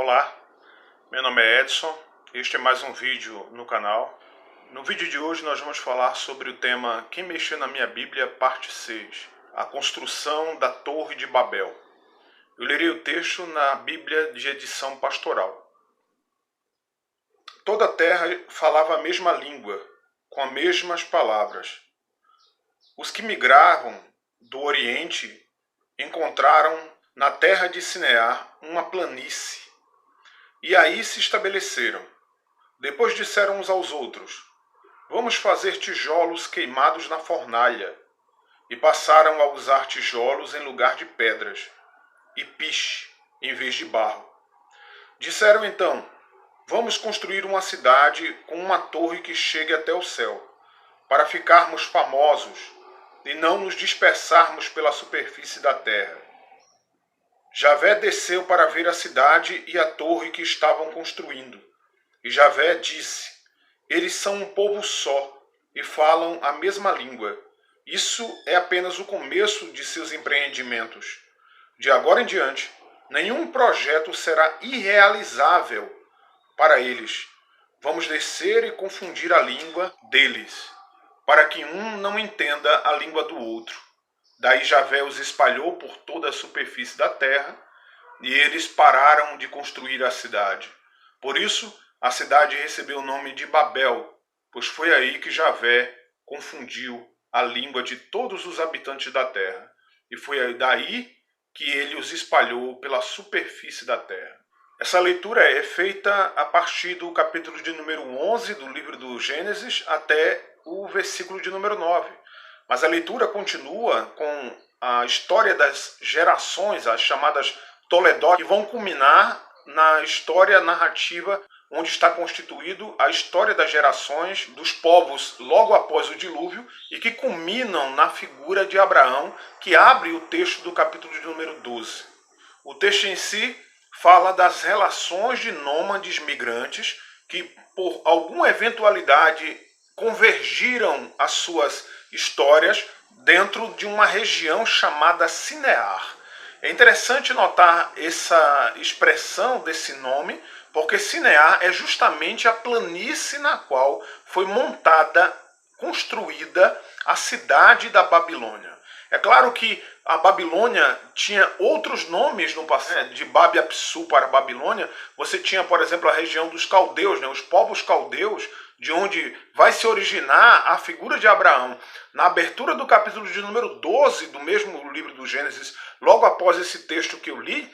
Olá, meu nome é Edson, este é mais um vídeo no canal. No vídeo de hoje nós vamos falar sobre o tema Quem Mexeu na Minha Bíblia, parte 6, a construção da Torre de Babel. Eu lerei o texto na Bíblia de edição pastoral. Toda a terra falava a mesma língua, com as mesmas palavras. Os que migravam do Oriente encontraram na terra de Sinear uma planície, e aí se estabeleceram. Depois disseram uns aos outros: vamos fazer tijolos queimados na fornalha. E passaram a usar tijolos em lugar de pedras, e piche em vez de barro. Disseram então: vamos construir uma cidade com uma torre que chegue até o céu, para ficarmos famosos e não nos dispersarmos pela superfície da terra. Javé desceu para ver a cidade e a torre que estavam construindo. E Javé disse: eles são um povo só e falam a mesma língua. Isso é apenas o começo de seus empreendimentos. De agora em diante, nenhum projeto será irrealizável para eles. Vamos descer e confundir a língua deles, para que um não entenda a língua do outro. Daí Javé os espalhou por toda a superfície da terra, e eles pararam de construir a cidade. Por isso, a cidade recebeu o nome de Babel, pois foi aí que Javé confundiu a língua de todos os habitantes da terra. E foi daí que ele os espalhou pela superfície da terra. Essa leitura é feita a partir do capítulo de número 11 do livro do Gênesis até o versículo de número 9. Mas a leitura continua com a história das gerações, as chamadas Toledot, que vão culminar na história narrativa onde está constituído a história das gerações dos povos logo após o dilúvio e que culminam na figura de Abraão, que abre o texto do capítulo de número 12. O texto em si fala das relações de nômades migrantes que, por alguma eventualidade, convergiram as suas histórias dentro de uma região chamada Sinear. É interessante notar essa expressão desse nome, porque Sinear é justamente a planície na qual foi montada, construída a cidade da Babilônia. É claro que a Babilônia tinha outros nomes no passado. De Babi Apsu para a Babilônia, você tinha, por exemplo, a região dos caldeus, os povos caldeus, de onde vai se originar a figura de Abraão. Na abertura do capítulo de número 12 do mesmo livro do Gênesis, logo após esse texto que eu li,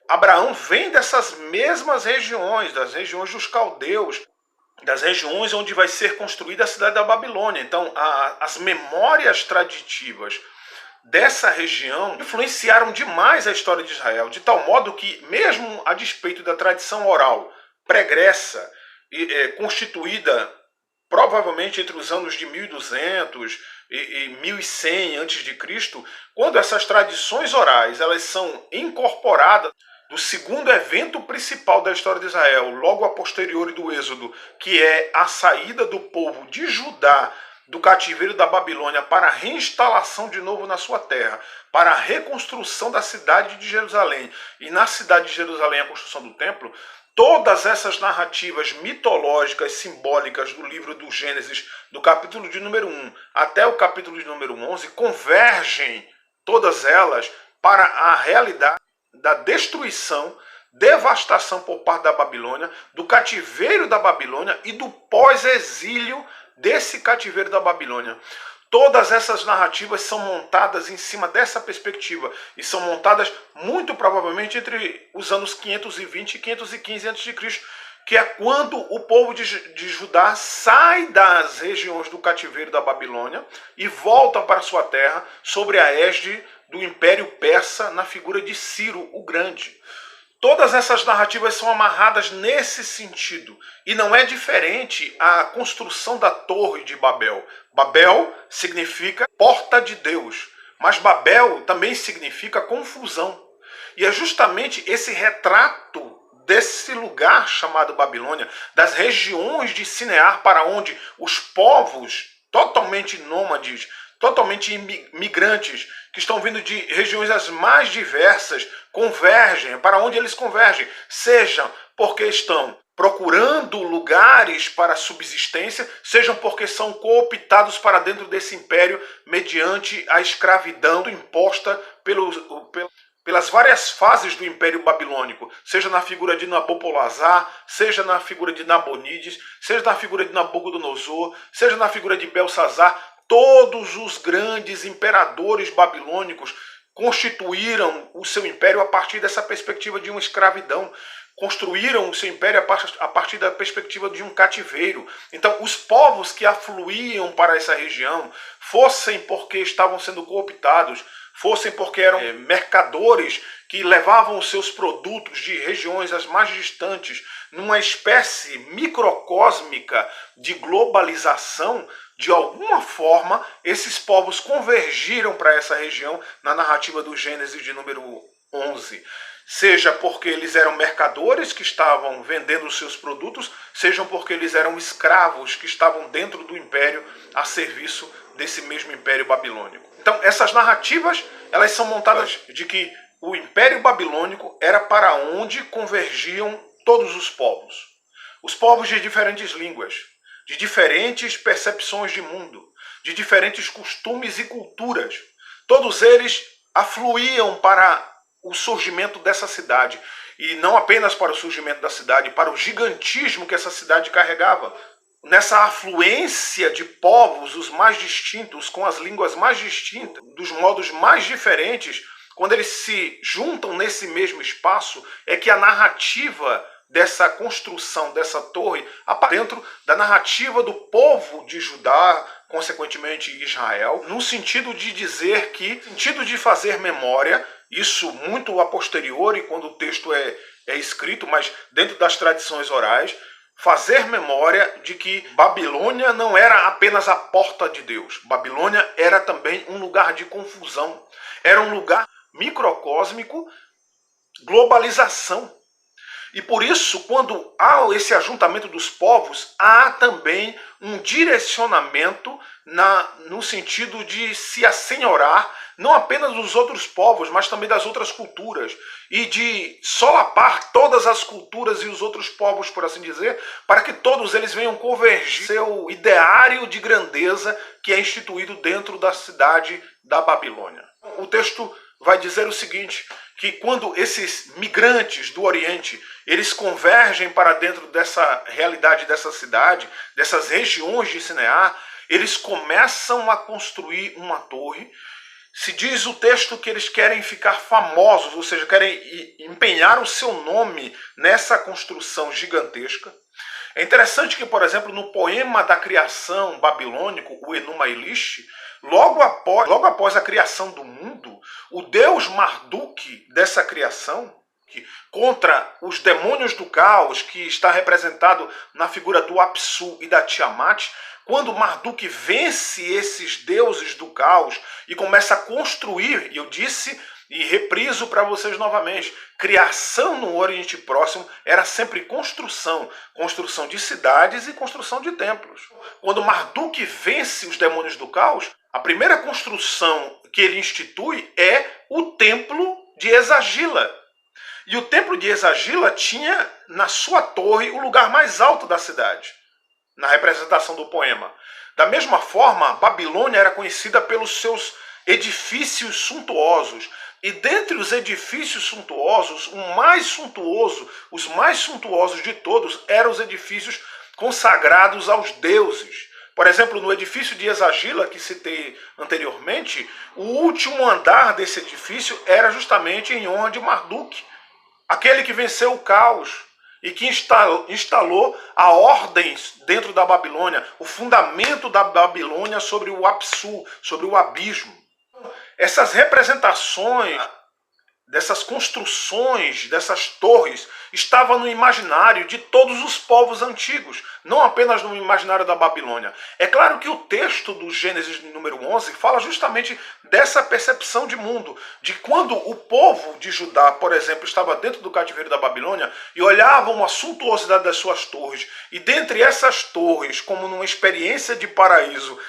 Abraão vem dessas mesmas regiões, das regiões dos caldeus, das regiões onde vai ser construída a cidade da Babilônia. Então, as memórias traditivas dessa região influenciaram demais a história de Israel, de tal modo que, mesmo a despeito da tradição oral pregressa, constituída provavelmente entre os anos de 1200 e 1100 a.C., quando essas tradições orais elas são incorporadas do segundo evento principal da história de Israel, logo a posteriori do Êxodo, que é a saída do povo de Judá do cativeiro da Babilônia para a reinstalação de novo na sua terra, para a reconstrução da cidade de Jerusalém, e na cidade de Jerusalém a construção do templo. Todas essas narrativas mitológicas, simbólicas do livro do Gênesis, do capítulo de número 1 até o capítulo de número 11, convergem, todas elas, para a realidade da destruição, devastação por parte da Babilônia, do cativeiro da Babilônia e do pós-exílio desse cativeiro da Babilônia. Todas essas narrativas são montadas em cima dessa perspectiva e são montadas muito provavelmente entre os anos 520 e 515 a.C., que é quando o povo de Judá sai das regiões do cativeiro da Babilônia e volta para sua terra sobre a égide do Império Persa na figura de Ciro o Grande. Todas essas narrativas são amarradas nesse sentido. E não é diferente a construção da Torre de Babel. Babel significa porta de Deus, mas Babel também significa confusão. E é justamente esse retrato desse lugar chamado Babilônia, das regiões de Sinear para onde os povos totalmente nômades totalmente migrantes, que estão vindo de regiões as mais diversas, convergem. Para onde eles convergem? Sejam porque estão procurando lugares para subsistência, sejam porque são cooptados para dentro desse império mediante a escravidão imposta pelas várias fases do Império Babilônico, seja na figura de Nabopolassar, seja na figura de Nabonides, seja na figura de Nabucodonosor, seja na figura de Belsazar. Todos os grandes imperadores babilônicos constituíram o seu império a partir dessa perspectiva de uma escravidão. Construíram o seu império a partir da perspectiva de um cativeiro. Então, os povos que afluíam para essa região, fossem porque estavam sendo cooptados, fossem porque eram mercadores que levavam os seus produtos de regiões as mais distantes, numa espécie microcósmica de globalização, de alguma forma, esses povos convergiram para essa região na narrativa do Gênesis de número 11. Seja porque eles eram mercadores que estavam vendendo os seus produtos, sejam porque eles eram escravos que estavam dentro do império a serviço desse mesmo império babilônico. Então, essas narrativas, elas são montadas de que o império babilônico era para onde convergiam todos os povos. Os povos de diferentes línguas, de diferentes percepções de mundo, de diferentes costumes e culturas. Todos eles afluíam para o surgimento dessa cidade. E não apenas para o surgimento da cidade, para o gigantismo que essa cidade carregava. Nessa afluência de povos, os mais distintos, com as línguas mais distintas, dos modos mais diferentes, quando eles se juntam nesse mesmo espaço, é que a narrativa dessa construção dessa torre aparece dentro da narrativa do povo de Judá, consequentemente Israel, no sentido de dizer que, no sentido de fazer memória, isso muito a posteriori, quando o texto é escrito, mas dentro das tradições orais, fazer memória de que Babilônia não era apenas a porta de Deus. Babilônia era também um lugar de confusão. Era um lugar microcósmico, globalização. E por isso, quando há esse ajuntamento dos povos, há também um direcionamento no sentido de se assenhorar, não apenas dos outros povos, mas também das outras culturas, e de solapar todas as culturas e os outros povos, por assim dizer, para que todos eles venham convergir seu ideário de grandeza que é instituído dentro da cidade da Babilônia. O texto vai dizer o seguinte, que quando esses migrantes do Oriente, eles convergem para dentro dessa realidade dessa cidade, dessas regiões de Sinear, eles começam a construir uma torre. Se diz o texto que eles querem ficar famosos, ou seja, querem empenhar o seu nome nessa construção gigantesca. É interessante que, por exemplo, no poema da criação babilônico, o Enuma Elish, logo após a criação do mundo, o deus Marduk dessa criação, contra os demônios do caos, que está representado na figura do Apsu e da Tiamat, quando Marduk vence esses deuses do caos e começa a construir, e eu disse e repriso para vocês novamente, criação no Oriente Próximo era sempre construção, construção de cidades e construção de templos. Quando Marduk vence os demônios do caos, a primeira construção que ele institui é o templo de Exagila. E o templo de Exagila tinha na sua torre o lugar mais alto da cidade, na representação do poema. Da mesma forma, Babilônia era conhecida pelos seus edifícios suntuosos. E dentre os edifícios suntuosos, os mais suntuosos de todos eram os edifícios consagrados aos deuses. Por exemplo, no edifício de Exagila, que citei anteriormente, o último andar desse edifício era justamente em honra de Marduk, aquele que venceu o caos e que instalou a ordem dentro da Babilônia, o fundamento da Babilônia sobre o Apsu, sobre o abismo. Essas representações dessas construções, dessas torres, estava no imaginário de todos os povos antigos, não apenas no imaginário da Babilônia. É claro que o texto do Gênesis número 11 fala justamente dessa percepção de mundo, de quando o povo de Judá, por exemplo, estava dentro do cativeiro da Babilônia e olhavam a suntuosidade das suas torres, e dentre essas torres, como numa experiência de paraíso,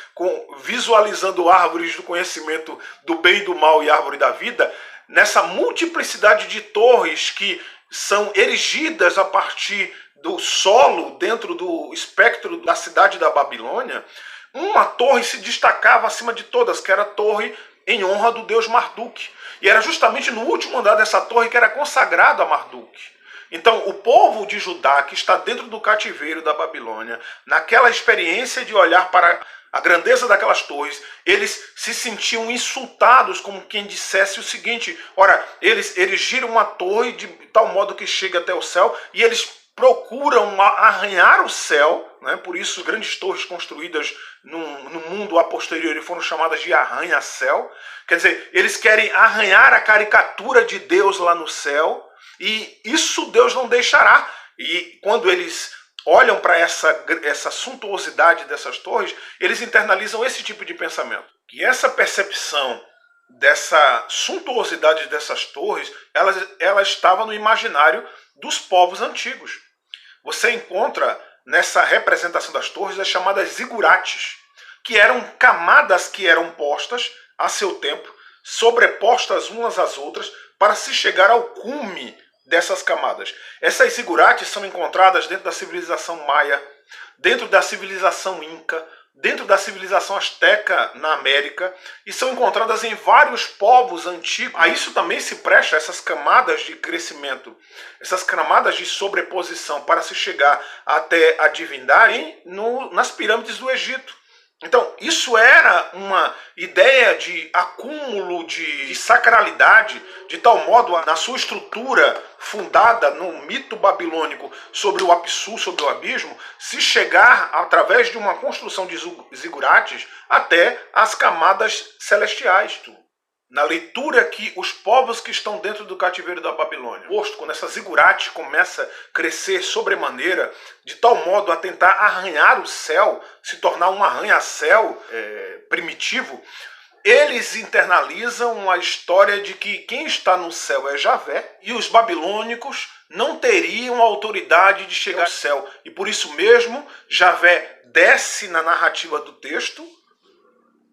visualizando árvores do conhecimento do bem e do mal e árvore da vida, nessa multiplicidade de torres que são erigidas a partir do solo dentro do espectro da cidade da Babilônia, uma torre se destacava acima de todas, que era a torre em honra do deus Marduk. E era justamente no último andar dessa torre que era consagrado a Marduk. Então, o povo de Judá, que está dentro do cativeiro da Babilônia, naquela experiência de olhar para a grandeza daquelas torres, eles se sentiam insultados, como quem dissesse o seguinte: ora, eles erigiram uma torre de tal modo que chega até o céu, e eles procuram arranhar o céu, né? Por isso grandes torres construídas no mundo a posteriori foram chamadas de arranha-céu. Quer dizer, eles querem arranhar a caricatura de Deus lá no céu, e isso Deus não deixará. E quando eles olham para essa suntuosidade dessas torres, eles internalizam esse tipo de pensamento. E essa percepção dessa suntuosidade dessas torres, ela estava no imaginário dos povos antigos. Você encontra nessa representação das torres as chamadas zigurates, que eram camadas que eram postas a seu tempo, sobrepostas umas às outras, para se chegar ao cume dessas camadas. Essas zigurates são encontradas dentro da civilização maia, dentro da civilização inca, dentro da civilização asteca na América, e são encontradas em vários povos antigos. A isso também se presta essas camadas de crescimento, essas camadas de sobreposição para se chegar até a divindade nas pirâmides do Egito. Então, isso era uma ideia de acúmulo de sacralidade, de tal modo, na sua estrutura fundada no mito babilônico sobre o Apsu, sobre o abismo, se chegar, através de uma construção de zigurates, até as camadas celestiais. Na leitura que os povos que estão dentro do cativeiro da Babilônia, quando essa zigurate começa a crescer sobremaneira, de tal modo a tentar arranhar o céu, se tornar um arranha-céu primitivo, eles internalizam a história de que quem está no céu é Javé, e os babilônicos não teriam autoridade de chegar ao céu. E por isso mesmo, Javé desce na narrativa do texto,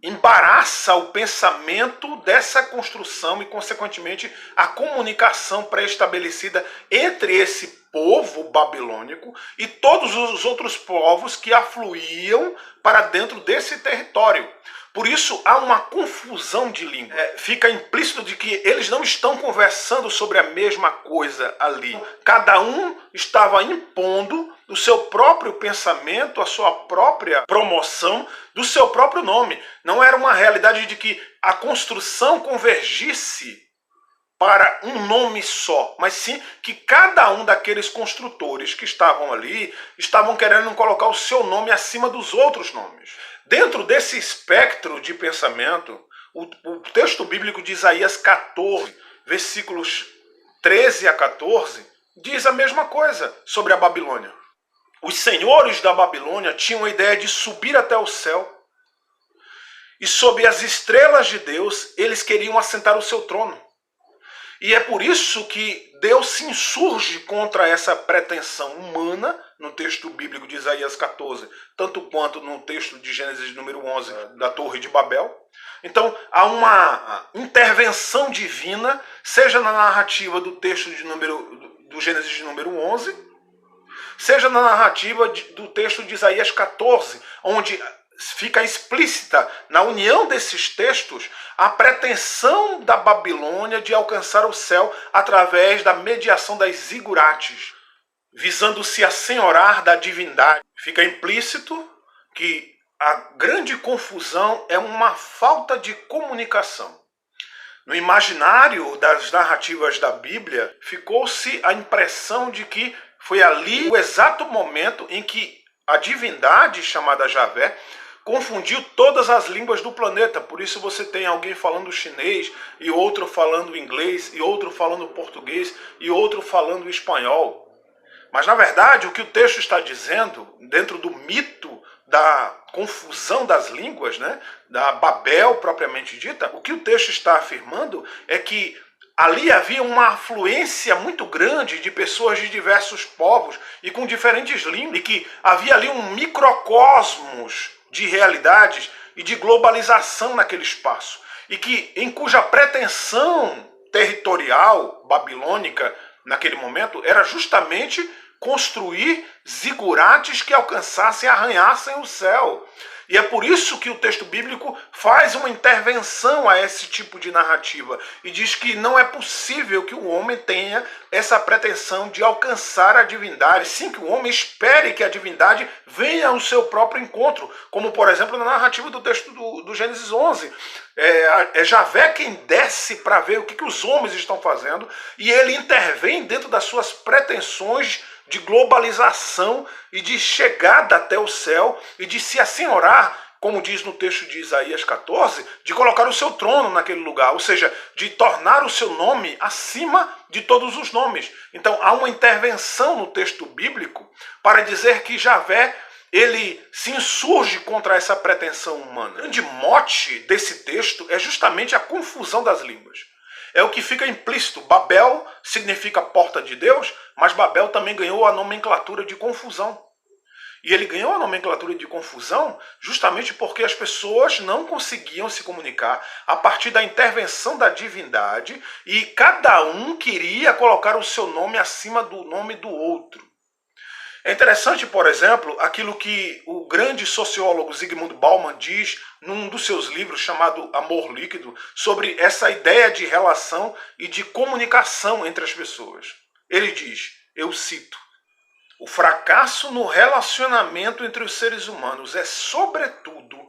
embaraça o pensamento dessa construção e, consequentemente, a comunicação pré-estabelecida entre esse povo babilônico e todos os outros povos que afluíam para dentro desse território. Por isso, há uma confusão de língua. Fica implícito de que eles não estão conversando sobre a mesma coisa ali. Cada um estava impondo o seu próprio pensamento, a sua própria promoção do seu próprio nome. Não era uma realidade de que a construção convergisse para um nome só, mas sim que cada um daqueles construtores que estavam ali estavam querendo colocar o seu nome acima dos outros nomes. Dentro desse espectro de pensamento, o texto bíblico de Isaías 14, versículos 13 a 14, diz a mesma coisa sobre a Babilônia. Os senhores da Babilônia tinham a ideia de subir até o céu, e sob as estrelas de Deus eles queriam assentar o seu trono. E é por isso que Deus se insurge contra essa pretensão humana no texto bíblico de Isaías 14, tanto quanto no texto de Gênesis número 11, da Torre de Babel. Então, há uma intervenção divina, seja na narrativa do texto do Gênesis de número 11, seja na narrativa do texto de Isaías 14, onde fica explícita na união desses textos a pretensão da Babilônia de alcançar o céu através da mediação das zigurates, visando se assenhorar da divindade. Fica implícito que a grande confusão é uma falta de comunicação. No imaginário das narrativas da Bíblia, ficou-se a impressão de que foi ali o exato momento em que a divindade chamada Javé confundiu todas as línguas do planeta. Por isso você tem alguém falando chinês, e outro falando inglês, e outro falando português, e outro falando espanhol. Mas na verdade o que o texto está dizendo, dentro do mito da confusão das línguas, né, da Babel propriamente dita, o que o texto está afirmando é que ali havia uma afluência muito grande de pessoas de diversos povos e com diferentes línguas, e que havia ali um microcosmos de realidades e de globalização naquele espaço, e que em cuja pretensão territorial babilônica naquele momento era justamente construir zigurates que alcançassem, arranhassem o céu. E é por isso que o texto bíblico faz uma intervenção a esse tipo de narrativa e diz que não é possível que o homem tenha essa pretensão de alcançar a divindade, sim que o homem espere que a divindade venha ao seu próprio encontro, como por exemplo na narrativa do texto do Gênesis 11. É Javé quem desce para ver o que os homens estão fazendo, e ele intervém dentro das suas pretensões de globalização e de chegada até o céu e de se assenhorar, como diz no texto de Isaías 14, de colocar o seu trono naquele lugar, ou seja, de tornar o seu nome acima de todos os nomes. Então há uma intervenção no texto bíblico para dizer que Javé, ele se insurge contra essa pretensão humana. O grande mote desse texto é justamente a confusão das línguas. É o que fica implícito. Babel significa porta de Deus, mas Babel também ganhou a nomenclatura de confusão. E ele ganhou a nomenclatura de confusão justamente porque as pessoas não conseguiam se comunicar a partir da intervenção da divindade, e cada um queria colocar o seu nome acima do nome do outro. É interessante, por exemplo, aquilo que o grande sociólogo Zygmunt Bauman diz num dos seus livros chamado Amor Líquido, sobre essa ideia de relação e de comunicação entre as pessoas. Ele diz, eu cito, o fracasso no relacionamento entre os seres humanos é, sobretudo,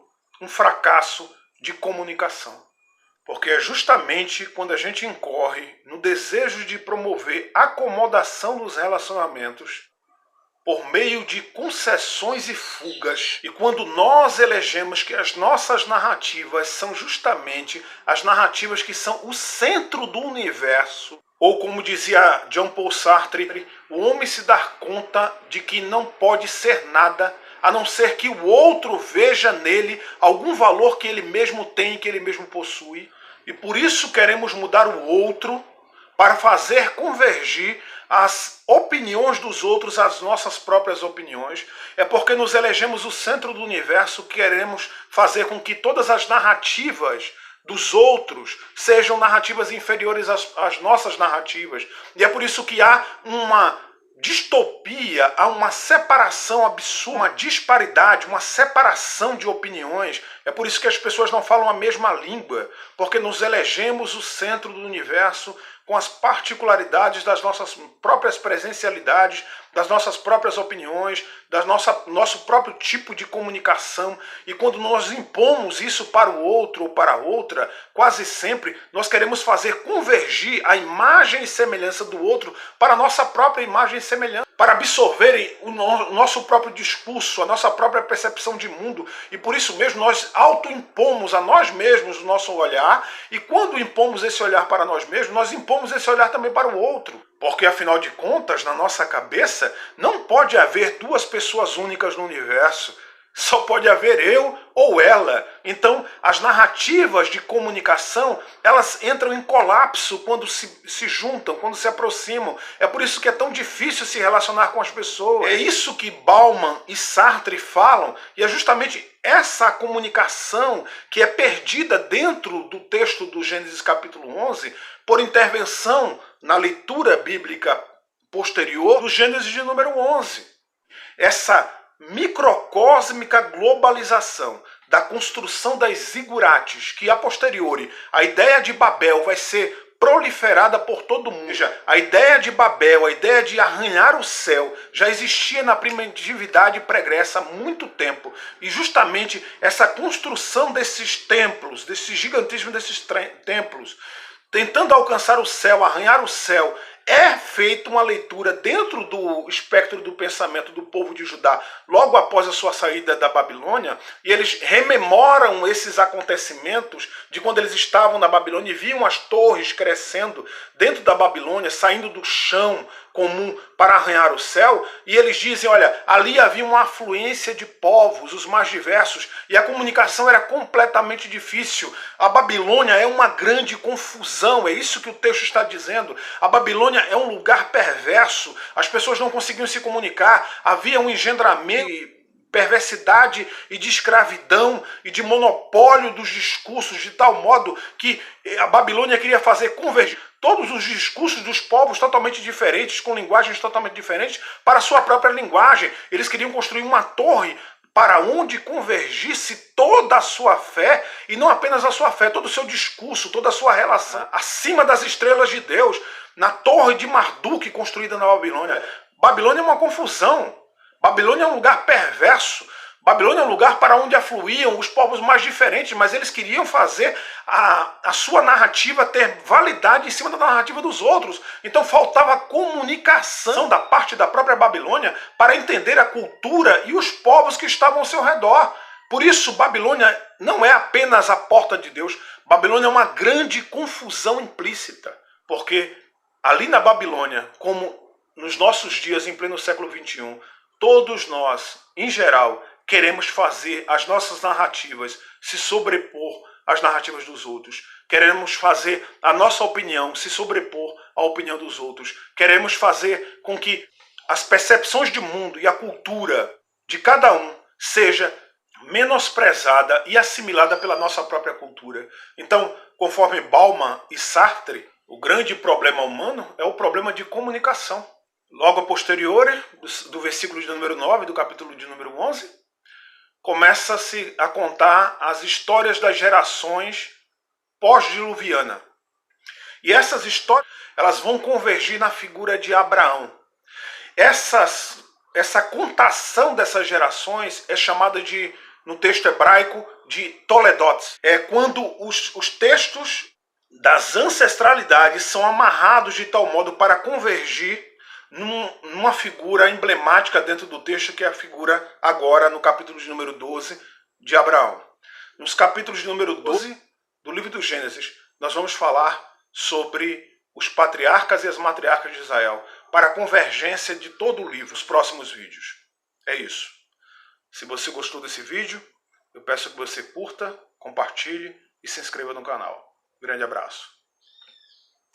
um fracasso de comunicação. Porque é justamente quando a gente incorre no desejo de promover acomodação nos relacionamentos, por meio de concessões e fugas, e quando nós elegemos que as nossas narrativas são justamente as narrativas que são o centro do universo, ou como dizia Jean Paul Sartre, o homem se dar conta de que não pode ser nada a não ser que o outro veja nele algum valor que ele mesmo tem, que ele mesmo possui, e por isso queremos mudar o outro para fazer convergir as opiniões dos outros às nossas próprias opiniões. É porque nos elegemos o centro do universo, queremos fazer com que todas as narrativas dos outros sejam narrativas inferiores às nossas narrativas. E é por isso que há uma distopia, há uma separação absurda, uma disparidade, uma separação de opiniões. É por isso que as pessoas não falam a mesma língua, porque nos elegemos o centro do universo com as particularidades das nossas próprias presencialidades, das nossas próprias opiniões, nosso próprio tipo de comunicação. E quando nós impomos isso para o outro ou para a outra, quase sempre nós queremos fazer convergir a imagem e semelhança do outro para a nossa própria imagem e semelhança, para absorverem o nosso próprio discurso, a nossa própria percepção de mundo. E por isso mesmo nós autoimpomos a nós mesmos o nosso olhar, e quando impomos esse olhar para nós mesmos, nós impomos esse olhar também para o outro. Porque afinal de contas, na nossa cabeça, não pode haver duas pessoas únicas no universo. Só pode haver eu ou ela. Então, as narrativas de comunicação, elas entram em colapso quando se juntam, quando se aproximam. É por isso que é tão difícil se relacionar com as pessoas. É isso que Bauman e Sartre falam, e é justamente essa comunicação que é perdida dentro do texto do Gênesis capítulo 11, por intervenção na leitura bíblica posterior do Gênesis de número 11. Essa microcósmica globalização da construção das zigurates, que a posteriori a ideia de Babel vai ser proliferada por todo mundo. Ou seja, a ideia de Babel, a ideia de arranhar o céu, já existia na primitividade pregressa há muito tempo. E justamente essa construção desses templos, desse gigantismo desses templos, tentando alcançar o céu, arranhar o céu, é feita uma leitura dentro do espectro do pensamento do povo de Judá, logo após a sua saída da Babilônia, e eles rememoram esses acontecimentos de quando eles estavam na Babilônia e viam as torres crescendo dentro da Babilônia, saindo do chão comum para arranhar o céu, e eles dizem, olha, ali havia uma afluência de povos, os mais diversos, e a comunicação era completamente difícil. A Babilônia é uma grande confusão, é isso que o texto está dizendo. A Babilônia é um lugar perverso, as pessoas não conseguiam se comunicar, havia um engendramento, perversidade e de escravidão e de monopólio dos discursos, de tal modo que a Babilônia queria fazer convergir todos os discursos dos povos totalmente diferentes, com linguagens totalmente diferentes, para a sua própria linguagem. Eles queriam construir uma torre para onde convergisse toda a sua fé, e não apenas a sua fé, todo o seu discurso, toda a sua relação, acima das estrelas de Deus, na torre de Marduk construída na Babilônia. Babilônia é uma confusão. Babilônia é um lugar perverso. Babilônia é um lugar para onde afluíam os povos mais diferentes, mas eles queriam fazer a sua narrativa ter validade em cima da narrativa dos outros. Então faltava comunicação da parte da própria Babilônia para entender a cultura e os povos que estavam ao seu redor. Por isso, Babilônia não é apenas a porta de Deus. Babilônia é uma grande confusão implícita, porque ali na Babilônia, como nos nossos dias em pleno século XXI, todos nós, em geral, queremos fazer as nossas narrativas se sobrepor às narrativas dos outros. Queremos fazer a nossa opinião se sobrepor à opinião dos outros. Queremos fazer com que as percepções de mundo e a cultura de cada um seja menosprezada e assimilada pela nossa própria cultura. Então, conforme Bauman e Sartre, o grande problema humano é o problema de comunicação. Logo a posterior, do versículo de número 9, do capítulo de número 11, começa-se a contar as histórias das gerações pós-diluviana. E essas histórias, elas vão convergir na figura de Abraão. Essa contação dessas gerações é chamada de, no texto hebraico, de Toledot. É quando os textos das ancestralidades são amarrados de tal modo para convergir numa figura emblemática dentro do texto, que é a figura agora no capítulo de número 12 de Abraão. Nos capítulos de número 12 do livro do Gênesis, nós vamos falar sobre os patriarcas e as matriarcas de Israel, para a convergência de todo o livro, os próximos vídeos. É isso. Se você gostou desse vídeo, eu peço que você curta, compartilhe e se inscreva no canal. Grande abraço.